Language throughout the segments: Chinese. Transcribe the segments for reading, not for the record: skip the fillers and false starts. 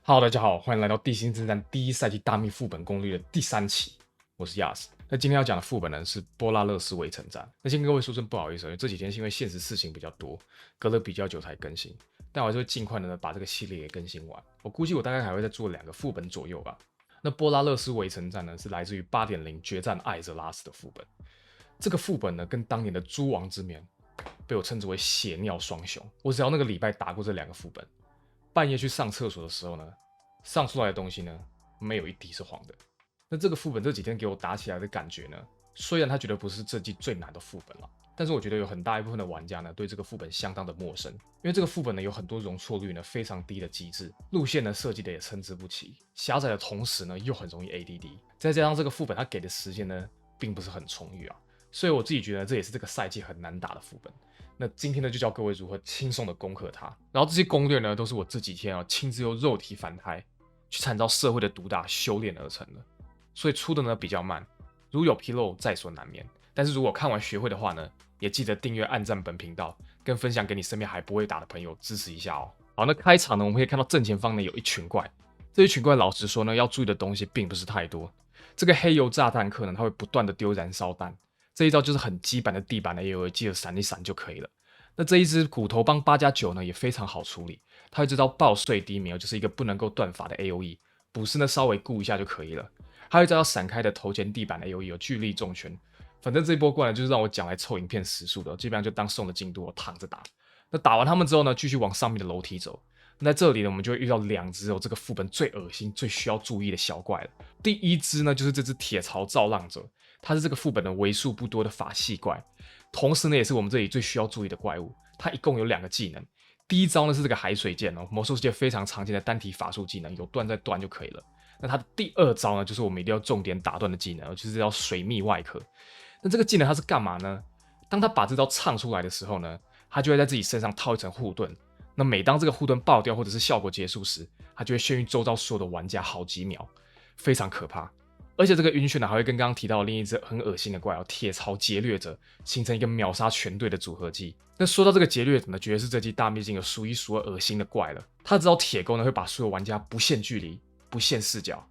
Hello，大家好，欢迎来到《地心之战》第一赛季大秘副本攻略的第3期，我是亚斯。那今天要讲的副本呢是波拉勒斯围城战。那先跟各位说声不好意思，因为这几天是因为现实事情比较多，隔了比较久才更新，但我还是会尽快的呢把这个系列给更新完。我估计我大概还会再做2个副本左右吧。那波拉勒斯围城战呢是来自于 8.0 决战艾泽拉斯的副本。这个副本呢跟当年的诸王之冕被我称之为血尿双雄。我只要那个礼拜打过这2个副本。半夜去上厕所的时候呢，上出来的东西呢，没有一滴是黄的。那这个副本这几天给我打起来的感觉呢，虽然它绝对不是这季最难的副本了，但是我觉得有很大一部分的玩家呢，对这个副本相当的陌生，因为这个副本呢有很多容错率呢非常低的机制，路线呢设计的也参差不齐，狭窄的同时呢又很容易 ADD， 再加上这个副本它给的时间呢并不是很充裕啊，所以我自己觉得这也是这个赛季很难打的副本。那今天呢，就教各位如何轻松的攻克它。然后这些攻略呢，都是我这几天亲自用肉体反胎，去参照社会的毒打修炼而成的，所以出的呢比较慢，如有纰漏在所难免。但是如果看完学会的话呢，也记得订阅、按赞本频道，跟分享给你身边还不会打的朋友支持一下哦。好，那开场呢，我们可以看到正前方呢有一群怪，这一群怪老实说呢，要注意的东西并不是太多。这个黑油炸弹客呢，他会不断的丢燃烧弹。这一招就是很基本的地板的 AOE， 记得闪一闪就可以了。那这一只骨头帮8+9呢也非常好处理，它会这招爆碎低迷就是一个不能够断法的 AOE， 补士呢稍微顾一下就可以了。还有一招要闪开的头前地板的 AOE 有巨力重拳，反正这一波过来就是让我讲来凑影片时速的，基本上就当送的进度，我躺着打。那打完他们之后呢，继续往上面的楼梯走。那在这里呢，我们就会遇到2只这个副本最恶心、最需要注意的小怪了。第一只呢，就是这只铁槽造浪者，它是这个副本的为数不多的法系怪，同时呢，也是我们这里最需要注意的怪物。它一共有2个技能，第一招呢是这个海水剑魔兽世界非常常见的单体法术技能，有断再断就可以了。那它的第2招呢，就是我们一定要重点打断的技能，就是叫水密外壳。那这个技能它是干嘛呢？当他把这招唱出来的时候呢，他就会在自己身上套一层护盾。那每当这个护盾爆掉或者是效果结束时，它就会眩晕周遭所有的玩家好几秒，非常可怕。而且这个晕眩呢，还会跟刚刚提到的另一只很恶心的怪铁槽劫掠者形成一个秒杀全队的组合技。那说到这个劫掠者呢，绝对是这季大秘境有数一数二恶心的怪了。他这招铁钩呢，会把所有玩家不限距离、不限视角，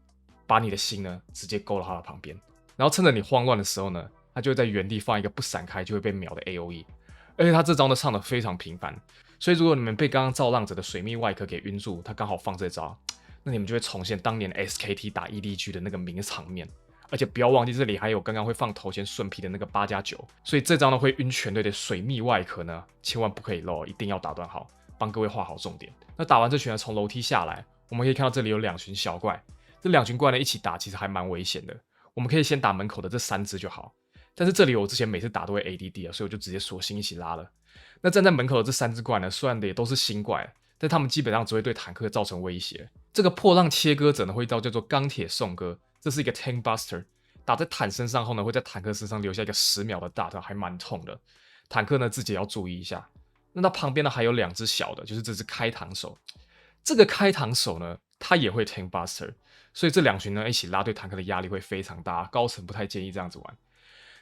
把你的心呢直接勾到他的旁边，然后趁着你慌乱的时候呢，他就会在原地放一个不闪开就会被秒的 AOE。而且他这招呢唱的非常频繁，所以如果你们被刚刚造浪者的水密外壳给晕住，他刚好放这招，那你们就会重现当年 SKT 打 EDG 的那个名场面。而且不要忘记这里还有刚刚会放头前顺皮的那个8+9，所以这招呢会晕全队的水密外壳呢，千万不可以漏，一定要打断好，帮各位画好重点。那打完这群呢，从楼梯下来，我们可以看到这里有2群小怪，这2群怪呢一起打其实还蛮危险的，我们可以先打门口的这3只就好。但是这里我之前每次打都会 ADD 所以我就直接索性一起拉了。那站在门口的这3只怪呢，虽然也都是新怪，但他们基本上只会对坦克造成威胁。这个破浪切割者呢，会一招叫做钢铁颂歌，这是一个 Tank Buster， 打在坦身上后呢，会在坦克身上留下一个10秒的大特，还蛮痛的。坦克呢自己也要注意一下。那它旁边呢还有2只小的，就是这只开膛手。这个开膛手呢，他也会 Tank Buster， 所以这2群呢一起拉对坦克的压力会非常大，高层不太建议这样子玩。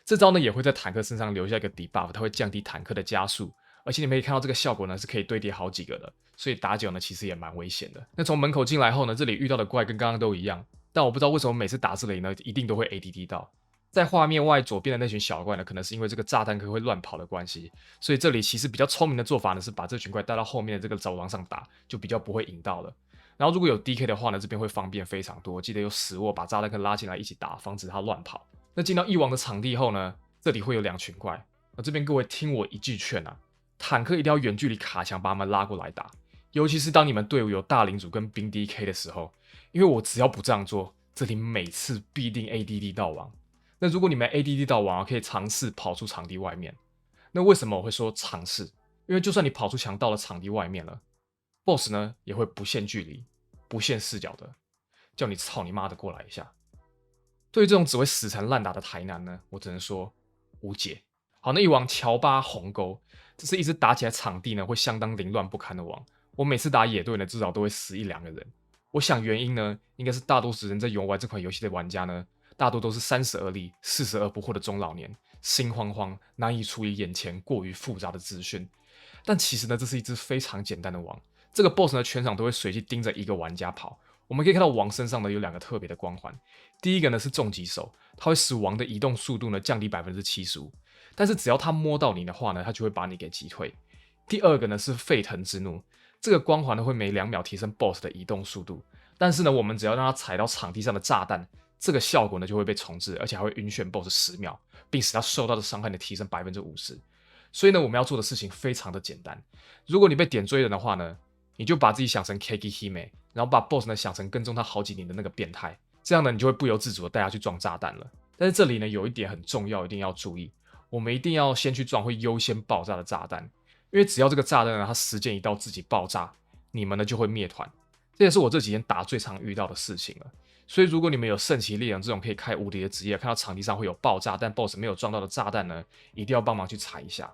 这招呢也会在坦克身上留下一个 debuff， 它会降低坦克的加速，而且你们可以看到这个效果呢是可以堆叠好几个的，所以打久呢其实也蛮危险的。那从门口进来后呢，这里遇到的怪跟刚刚都一样，但我不知道为什么每次打这里呢一定都会 ADD 到。在画面外左边的那群小怪呢，可能是因为这个炸弹客会乱跑的关系，所以这里其实比较聪明的做法呢是把这群怪带到后面的这个走廊上打，就比较不会引到了。然后如果有 DK 的话呢，这边会方便非常多，记得有死握把炸弹客拉进来一起打，防止他乱跑。那进到一王的场地后呢，这里会有2群怪。那这边各位听我一句劝啊，坦克一定要远距离卡墙把他们拉过来打，尤其是当你们队伍有大领主跟兵 DK 的时候，因为我只要不这样做，这里每次必定 ADD 到王。那如果你们 ADD 到王，可以尝试跑出场地外面。那为什么我会说尝试？因为就算你跑出墙到了场地外面了，BOSS 呢也会不限距离、不限视角的叫你操你妈的过来一下。对于这种只会死缠烂打的台南呢，我只能说无解。好，那一王乔巴鸿沟，这是一只打起来场地呢会相当凌乱不堪的王。我每次打野队呢，至少都会死1-2个人。我想原因呢，应该是大多数人在游玩这款游戏的玩家呢，大多都是32立、42不惑的中老年，心慌慌，难以处理眼前过于复杂的资讯。但其实呢，这是一只非常简单的王，这个 BOSS 呢，全场都会随机盯着一个玩家跑。我们可以看到王身上呢有2个特别的光环，第一个呢是重击手，它会使王的移动速度呢降低75%，但是只要他摸到你的话呢，他就会把你给击退。第二个呢是沸腾之怒，这个光环呢会每2秒提升 BOSS 的移动速度，但是呢我们只要让他踩到场地上的炸弹，这个效果呢就会被重置，而且还会晕眩 BOSS 10秒，并使他受到的伤害呢提升50%。所以呢我们要做的事情非常的简单，如果你被点追人的话呢，你就把自己想成 Keki Hime， 然后把 BOSS 呢想成跟踪他好几年的那个变态，这样呢你就会不由自主的带他去撞炸弹了。但是这里呢有一点很重要，一定要注意，我们一定要先去撞会优先爆炸的炸弹，因为只要这个炸弹呢它时间一到自己爆炸，你们呢就会灭团。这也是我这几天打最常遇到的事情了。所以如果你们有圣骑猎人这种可以开无敌的职业，看到场地上会有爆炸但 BOSS 没有撞到的炸弹呢，一定要帮忙去踩一下。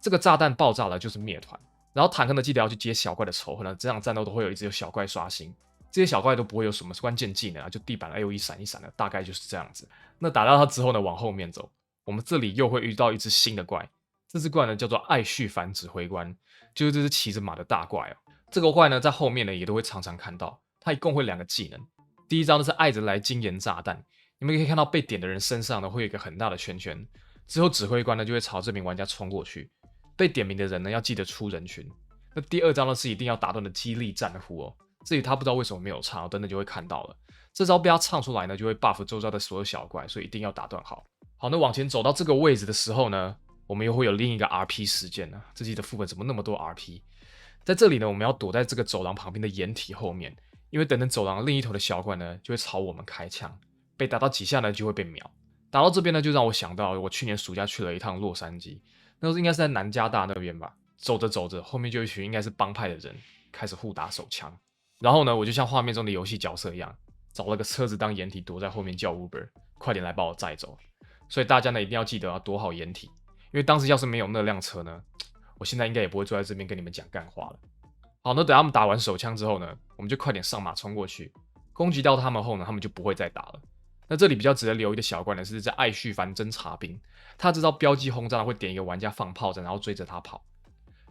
这个炸弹爆炸了就是灭团。然后坦克呢，记得要去接小怪的仇恨呢，这场战斗都会一直有小怪刷新，这些小怪都不会有什么关键技能啊，就地板 AoE 闪一闪的，大概就是这样子。那打到它之后呢，往后面走，我们这里又会遇到一只新的怪，这只怪呢叫做艾绪凡指挥官，就是这只骑着马的大怪哦。这个怪呢在后面呢也都会常常看到，它一共会2个技能，第一招呢是艾泽莱经验炸弹，你们可以看到被点的人身上呢会有一个很大的圈圈，之后指挥官呢就会朝这名玩家冲过去。被点名的人呢要记得出人群。那第2招呢是一定要打断的激励战呼哦，至于他不知道为什么没有唱，等等就会看到了。这招被他唱出来呢，就会 buff 周遭的所有小怪，所以一定要打断好。好，那往前走到这个位置的时候呢，我们又会有另一个 RP 事件呢。这集的副本怎么那么多 RP？ 在这里呢，我们要躲在这个走廊旁边的掩体后面，因为等等走廊另一头的小怪呢就会朝我们开枪，被打到几下呢就会被秒。打到这边呢，就让我想到我去年暑假去了一趟洛杉矶。那时候应该是在南加大那边吧，走着走着，后面就一群应该是帮派的人开始互打手枪，然后呢，我就像画面中的游戏角色一样，找了个车子当掩体，躲在后面叫 Uber， 快点来把我载走。所以大家呢一定要记得要躲好掩体，因为当时要是没有那辆车呢，我现在应该也不会坐在这边跟你们讲干话了。好，那等他们打完手枪之后呢，我们就快点上马冲过去，攻击到他们后呢，他们就不会再打了。那这里比较值得留意的小怪呢，是在艾绪凡侦察兵，他这招标记轰炸会点一个玩家放炮仗，然后追着他跑。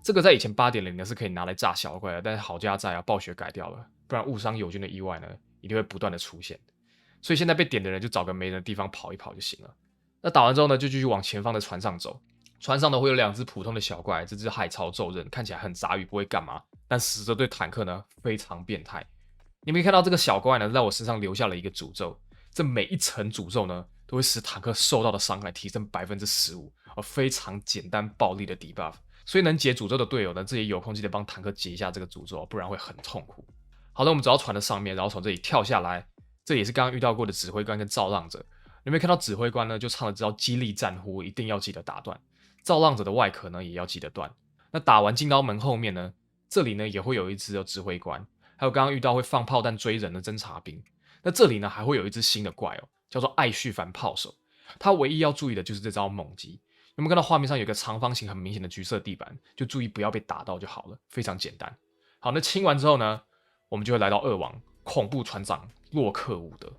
这个在以前 8.0 呢是可以拿来炸小怪的，但是好家在啊，暴雪改掉了，不然误伤友军的意外呢一定会不断的出现。所以现在被点的人就找个没人的地方跑一跑就行了。那打完之后呢，就继续往前方的船上走。船上呢会有2只普通的小怪，这只海潮咒刃看起来很杂鱼，不会干嘛，但实则对坦克呢非常变态。你们可以看到这个小怪呢在我身上留下了一个诅咒。这每一层诅咒呢，都会使坦克受到的伤害提升15%，非常简单暴力的 debuff。所以能解诅咒的队友呢，自己有空记得帮坦克解一下这个诅咒，不然会很痛苦。好了，我们走到船的上面，然后从这里跳下来，这也是刚刚遇到过的指挥官跟造浪者。有没有看到指挥官呢？就唱了这招激励战呼，一定要记得打断。造浪者的外壳呢，也要记得断。那打完进到门后面呢，这里呢也会有一只指挥官，还有刚刚遇到会放炮弹追人的侦察兵。那这里呢还会有一只新的怪哦，叫做艾绪凡炮手。他唯一要注意的就是这招猛击。有没有看到画面上有一个长方形很明显的橘色地板？就注意不要被打到就好了，非常简单。好，那清完之后呢，我们就会来到2王恐怖船长洛克伍德。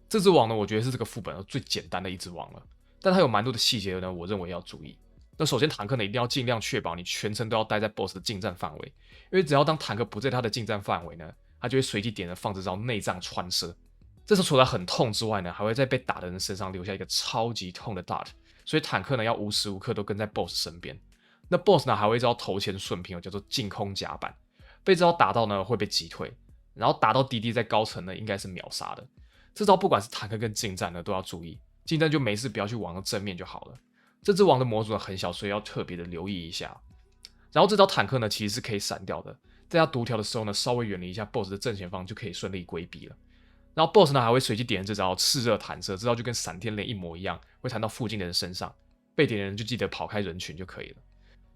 这只王呢，我觉得是这个副本最简单的一只王了，但它有蛮多的细节呢，我认为要注意。那首先坦克呢一定要尽量确保你全程都要待在 BOSS 的近战范围，因为只要当坦克不在他的近战范围呢，他就会随机点人放这招内脏穿射。这时候除了很痛之外呢，还会在被打的人身上留下一个超级痛的 dart， 所以坦克呢要无时无刻都跟在 BOSS 身边。那 BOSS 呢还会一招头前顺平叫做净空甲板，被这招打到呢会被击退，然后打到滴滴在高层呢应该是秒杀的。这招不管是坦克跟近战呢都要注意，近战就没事不要去往正面就好了。这只王的模组呢很小，所以要特别的留意一下。然后这招坦克呢其实是可以闪掉的，在他独条的时候呢稍微远离一下 BOSS 的正前方就可以顺利规避了。然后 BOSS 呢还会随机点这招炽热弹射，这招就跟闪电雷一模一样，会弹到附近的人身上，被点的人就记得跑开人群就可以了。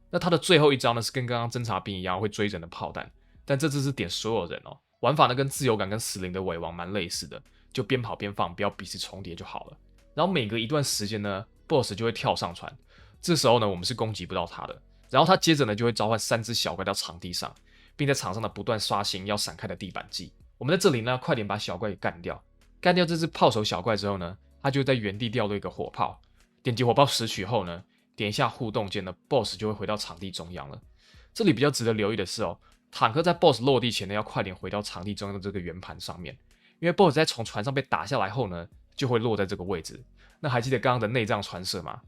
那他的最后一招呢是跟刚刚侦察兵一样会追人的炮弹，但这次是点所有人哦，玩法呢跟自由感跟死灵的尾王蛮类似的，就边跑边放，不要彼此重叠就好了。然后每隔一段时间呢 BOSS 就会跳上船，这时候呢我们是攻击不到他的，然后他接着呢就会召唤3只小怪到场地上，并在场上呢不断刷新要闪开的地板技。我们在这里呢快点把小怪给干掉，干掉这只炮手小怪之后呢，他就在原地掉落一个火炮，点击火炮拾取后呢，点一下互动键呢 BOSS 就会回到场地中央了。这里比较值得留意的是哦坦克在 BOSS 落地前呢，要快点回到场地中央的这个圆盘上面，因为 BOSS 在从船上被打下来后呢，就会落在这个位置。那还记得刚刚的内脏传射吗？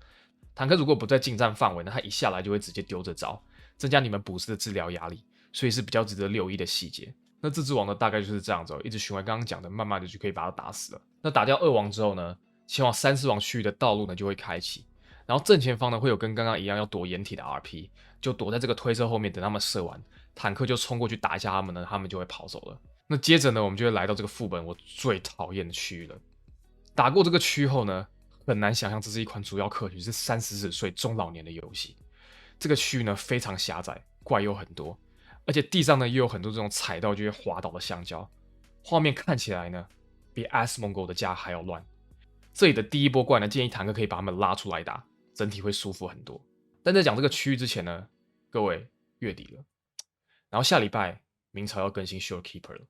坦克如果不在近战范围呢，它一下来就会直接丢这招，增加你们补师的治疗压力，所以是比较值得留意的细节。那这只王呢，大概就是这样子一直循环刚刚讲的，慢慢的就可以把它打死了。那打掉2王之后呢，前往3、4王区域的道路呢就会开启，然后正前方呢会有跟刚刚一样要躲掩体的 RP， 就躲在这个推车后面等他们射完，坦克就冲过去打一下他们呢，他们就会跑走了。那接着呢，我们就会来到这个副本我最讨厌的区域了。打过这个区后呢，很难想象这是一款主要客群是30岁中老年的游戏。这个区域呢非常狭窄，怪又很多，而且地上呢又有很多这种踩到就会滑倒的香蕉。画面看起来呢比 Asmongold 的家还要乱。这里的第一波怪呢，建议坦克可以把他们拉出来打，整体会舒服很多。但在讲这个区域之前呢，各位月底了，然后下礼拜明朝要更新 Shorekeeper 了，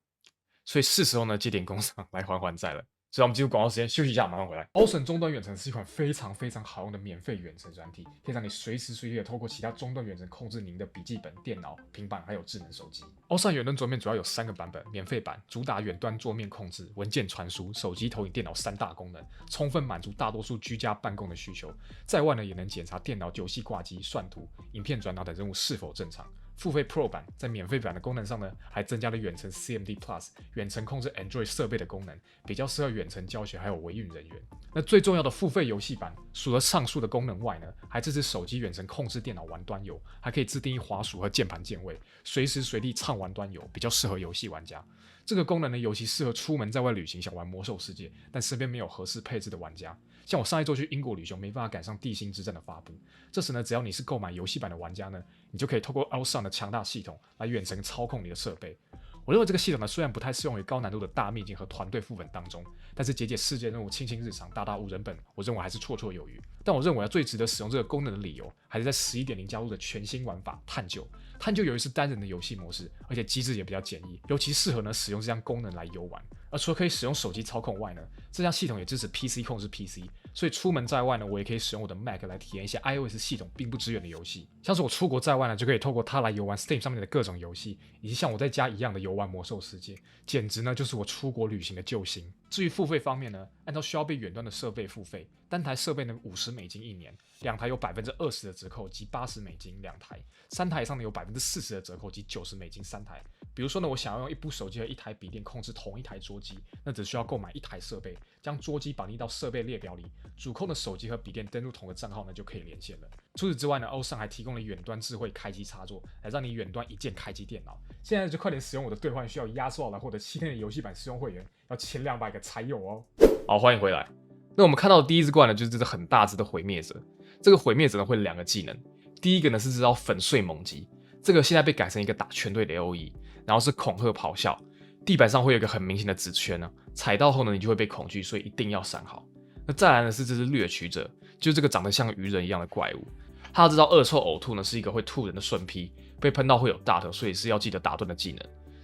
所以是时候呢借点工商来还还债了。所以我们进入广告时间，休息一下，马上回来。Awesome 终端远程是一款非常非常好用的免费远程软体，可以让你随时随地的透过其他终端远程控制您的笔记本、电脑、平板还有智能手机。Awesome 远端桌面主要有3个版本，免费版主打远端桌面控制、文件传输、手机投影电脑3大功能，充分满足大多数居家办公的需求。在外呢，也能检查电脑游戏挂机、算图、影片转导等任务是否正常。付费 Pro 版在免费版的功能上呢，还增加了远程 CMD Plus 远程控制 Android 设备的功能，比较适合远程教学还有维运人员。那最重要的付费游戏版，除了上述的功能外呢，还支持手机远程控制电脑玩端游，还可以自定义滑鼠和键盘键位，随时随地畅玩端游，比较适合游戏玩家。这个功能呢，尤其适合出门在外旅行想玩魔兽世界，但身边没有合适配置的玩家。像我上一周去英国旅行，没办法赶上地心之战的发布，这时呢，只要你是购买游戏版的玩家呢，你就可以透过 Awesome 的强大系统来远程操控你的设备。我认为这个系统呢，虽然不太适用于高难度的大秘境和团队副本当中，但是解解世界任务、轻轻日常、大大无人本，我认为还是绰绰有余。但我认为最值得使用这个功能的理由，还是在 11.0 加入的全新玩法探究。探究由于是单人的游戏模式，而且机制也比较简易，尤其适合呢使用这项功能来游玩。而除了可以使用手机操控外呢，这项系统也支持 PC 控制 PC， 所以出门在外呢，我也可以使用我的 Mac 来体验一些 iOS 系统并不支援的游戏。像是我出国在外呢，就可以透过它来游玩 Steam 上面的各种游戏，以及像我在家一样的游玩魔兽世界，简直呢就是我出国旅行的救星。至于付费方面呢，按照需要被远端的设备付费，单台设备呢$501年，2台有20%的折扣及$802台，3台以上呢有40%的折扣及$90 3台。比如说呢，我想要用一部手机和1台笔电控制同一台桌机，那只需要购买1台设备，将桌机绑定到设备列表里，主控的手机和笔电登录同个账号呢就可以连线了。除此之外呢，Awesome还提供了远端智慧开机插座，来让你远端一键开机电脑。现在就快点使用我的兑换，需要压缩来获得7天的游戏版试用会员，要前200个才有哦。好，欢迎回来。那我们看到的第一只怪呢，就是这只很大只的毁灭者。这个毁灭者呢会有2个技能，第一个呢是这招粉碎猛击，这个现在被改成一个打全队的 LOE， 然后是恐吓咆哮，地板上会有一个很明显的紫圈呢，踩到后呢你就会被恐惧，所以一定要闪好。那再来呢是这只掠取者，就是这个长得像鱼人一样的怪物，它的这招恶臭呕吐呢是一个会吐人的顺劈，被喷到会有大的，所以是要记得打断的技能。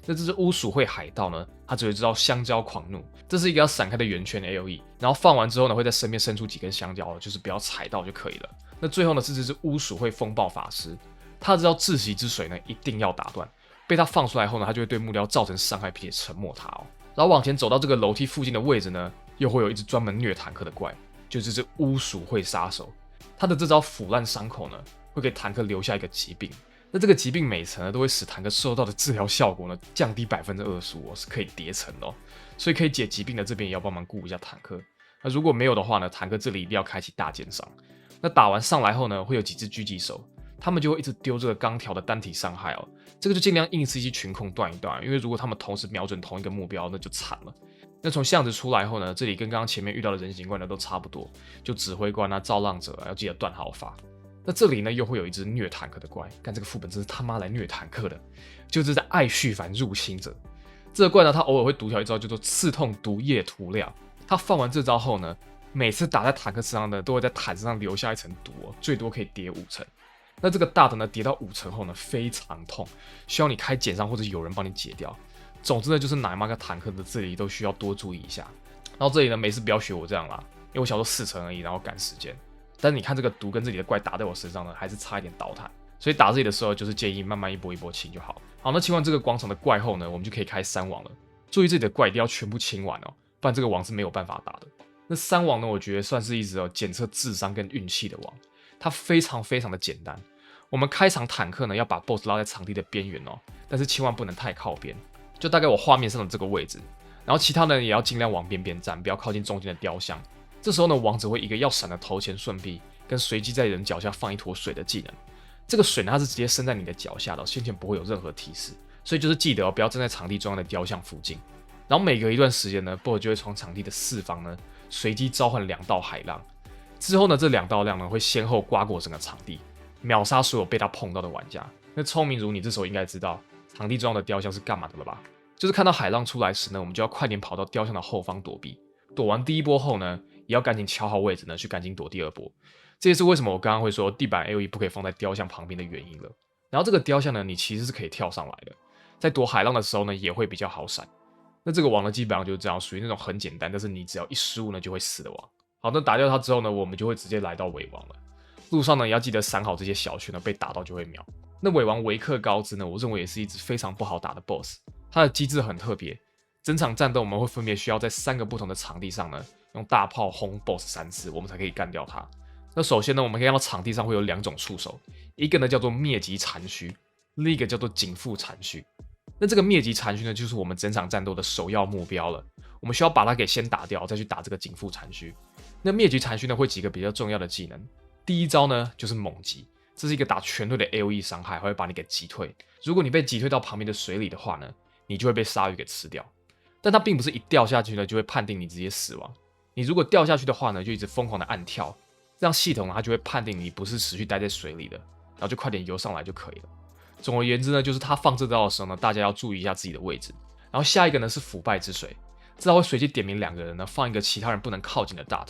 那这只乌鼠会海盗呢，它只会知道香蕉狂怒，这是一个要闪开的圆圈 AOE， 然后放完之后呢，会在身边伸出几根香蕉，就是不要踩到就可以了。那最后呢是这只乌鼠会风暴法师，他知道窒息之水呢一定要打断，被他放出来后呢，他就会对目标造成伤害，并且沉默他哦。然后往前走到这个楼梯附近的位置呢，又会有一只专门虐坦克的怪，就是这只乌鼠会杀手，他的这招腐烂伤口呢，会给坦克留下一个疾病。那这个疾病每层呢，都会使坦克受到的治疗效果呢降低25%哦，是可以叠层的哦。所以可以解疾病的这边也要帮忙顾一下坦克。那如果没有的话呢，坦克这里一定要开启大减伤。那打完上来后呢，会有几只狙击手，他们就会一直丢这个钢条的单体伤害哦。这个就尽量硬刺激群控断一断，因为如果他们同时瞄准同一个目标，那就惨了。那从巷子出来后呢，这里跟刚刚前面遇到的人形怪呢都差不多，就指挥官啊、造浪者啊，要记得断好法。那这里呢又会有一只虐坦克的怪，干这个副本真是他妈来虐坦克的，就是在艾绪凡入侵者。这个怪呢，他偶尔会独挑一招叫做刺痛毒液涂料。他放完这招后呢，每次打在坦克身上呢，都会在坦克上留下一层毒哦，最多可以叠5层。那这个大的呢，叠到5层后呢，非常痛，需要你开减伤或者有人帮你解掉。总之呢，就是哪个坦克的这里都需要多注意一下。然后这里呢，没事不要学我这样啦，因为我想说4层而已，然后赶时间。但是你看这个毒跟这里的怪打在我身上呢，还是差一点倒弹。所以打这里的时候就是建议慢慢一波一波清就好。好，那清完这个广场的怪后呢，我们就可以开3王了。注意这里的怪一定要全部清完哦，不然这个王是没有办法打的。那3王呢，我觉得算是一直检测智商跟运气的王，它非常非常的简单。我们开场坦克呢要把 BOSS 拉在场地的边缘哦，但是千万不能太靠边，就大概我画面上的这个位置。然后其他人也要尽量往边边站，不要靠近中间的雕像。这时候呢，王只会一个要闪的头前顺臂，跟随机在人脚下放一坨水的技能。这个水呢，它是直接伸在你的脚下的，先前不会有任何提示，所以就是记得不要站在场地中央的雕像附近。然后每隔一段时间呢 ，BOSS 就会从场地的4方呢随机召唤2道海浪，之后呢，这2道浪呢会先后刮过整个场地，秒杀所有被他碰到的玩家。那聪明如你，这时候应该知道场地中央的雕像是干嘛的了吧？就是看到海浪出来时呢，我们就要快点跑到雕像的后方躲避。躲完第1波后呢，也要赶紧敲好位置呢，去赶紧躲第2波。这也是为什么我刚刚会说地板 AoE 不可以放在雕像旁边的原因了。然后这个雕像呢，你其实是可以跳上来的，在躲海浪的时候呢，也会比较好闪。那这个王呢，基本上就是这样，属于那种很简单，但是你只要一失误呢，就会死的王。好，那打掉它之后呢，我们就会直接来到尾王了。路上呢，也要记得闪好这些小圈呢，被打到就会秒。那尾王维克高兹呢，我认为也是一只非常不好打的 BOSS， 它的机制很特别。整场战斗我们会分别需要在3个不同的场地上呢，用大炮轰 BOSS 3次，我们才可以干掉它。那首先呢，我们可以看到场地上会有2种触手，一个呢叫做灭级残墟，另一个叫做警副残墟。那这个灭级残墟呢，就是我们整场战斗的首要目标了。我们需要把它给先打掉，再去打这个警副残墟。那灭级残墟呢，会几个比较重要的技能。第一招呢，就是猛击，这是一个打全队的 AoE 伤害，会把你给击退。如果你被击退到旁边的水里的话呢，你就会被鲨鱼给吃掉。但它并不是一掉下去呢，就会判定你直接死亡。你如果掉下去的话呢，就一直疯狂的按跳，这样系统呢，它就会判定你不是持续待在水里的，然后就快点游上来就可以了。总而言之呢，就是他放这招的时候呢，大家要注意一下自己的位置。然后下一个呢是腐败之水，这招会随机点名2个人呢，放一个其他人不能靠近的 dot，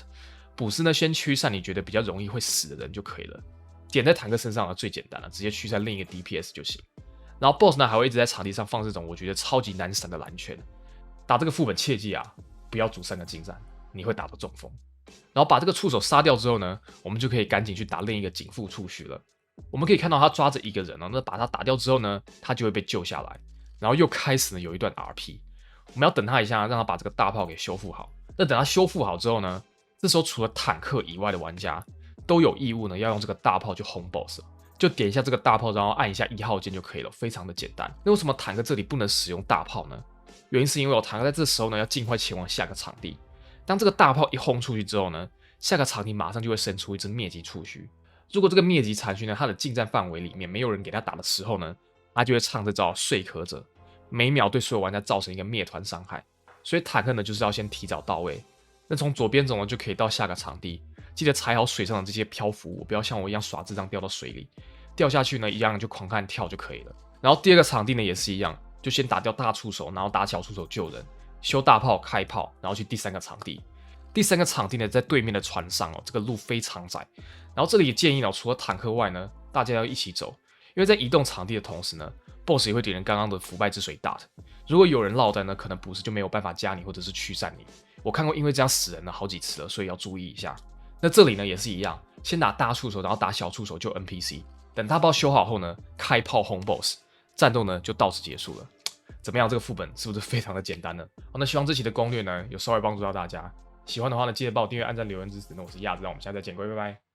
捕食呢先驱散你觉得比较容易会死的人就可以了。点在坦克身上呢最简单了，直接驱散另一个 DPS 就行。然后 BOSS 呢还会一直在场地上放这种我觉得超级难闪的蓝圈。打这个副本切记啊，不要组3个近战，你会打到中风。然后把这个触手杀掉之后呢，我们就可以赶紧去打另一个警副触须了。我们可以看到他抓着一个人哦，那把他打掉之后呢，他就会被救下来，然后又开始呢有一段 RP， 我们要等他一下，让他把这个大炮给修复好。那等他修复好之后呢，这时候除了坦克以外的玩家都有义务呢要用这个大炮去轰 BOSS， 就点一下这个大炮，然后按一下1号键就可以了，非常的简单。那为什么坦克这里不能使用大炮呢？原因是因为坦克在这时候呢要尽快前往下个场地，当这个大炮一轰出去之后呢，下个场地马上就会生出一只灭级触须。如果这个灭级残墟呢，它的近战范围里面没有人给他打的时候呢，他就会唱这招说壳者，每秒对所有玩家造成一个灭团伤害。所以坦克呢就是要先提早到位。那从左边走呢就可以到下个场地，记得踩好水上的这些漂浮物，不要像我一样耍智障掉到水里，掉下去呢一样就狂按跳就可以了。然后第2个场地呢也是一样，就先打掉大触手，然后打小触手救人，修大炮开炮，然后去第3个场地。第3个场地呢，在对面的船上哦，这个路非常窄。然后这里也建议哦，除了坦克外呢，大家要一起走，因为在移动场地的同时呢 ，BOSS 也会点燃刚刚的腐败之水 dot。如果有人落单呢，可能捕食就没有办法加你或者是驱散你。我看过因为这样死人了好几次了，所以要注意一下。那这里呢也是一样，先打大触手，然后打小触手救 NPC， 等大炮修好后呢，开炮轰 BOSS， 战斗呢就到此结束了。怎么样？这个副本是不是非常的简单呢？好，那希望这期的攻略呢有稍微帮助到大家。喜欢的话呢，记得帮我订阅、按赞、留言支持。那我是亚子，让我们下次再见，各位，拜拜。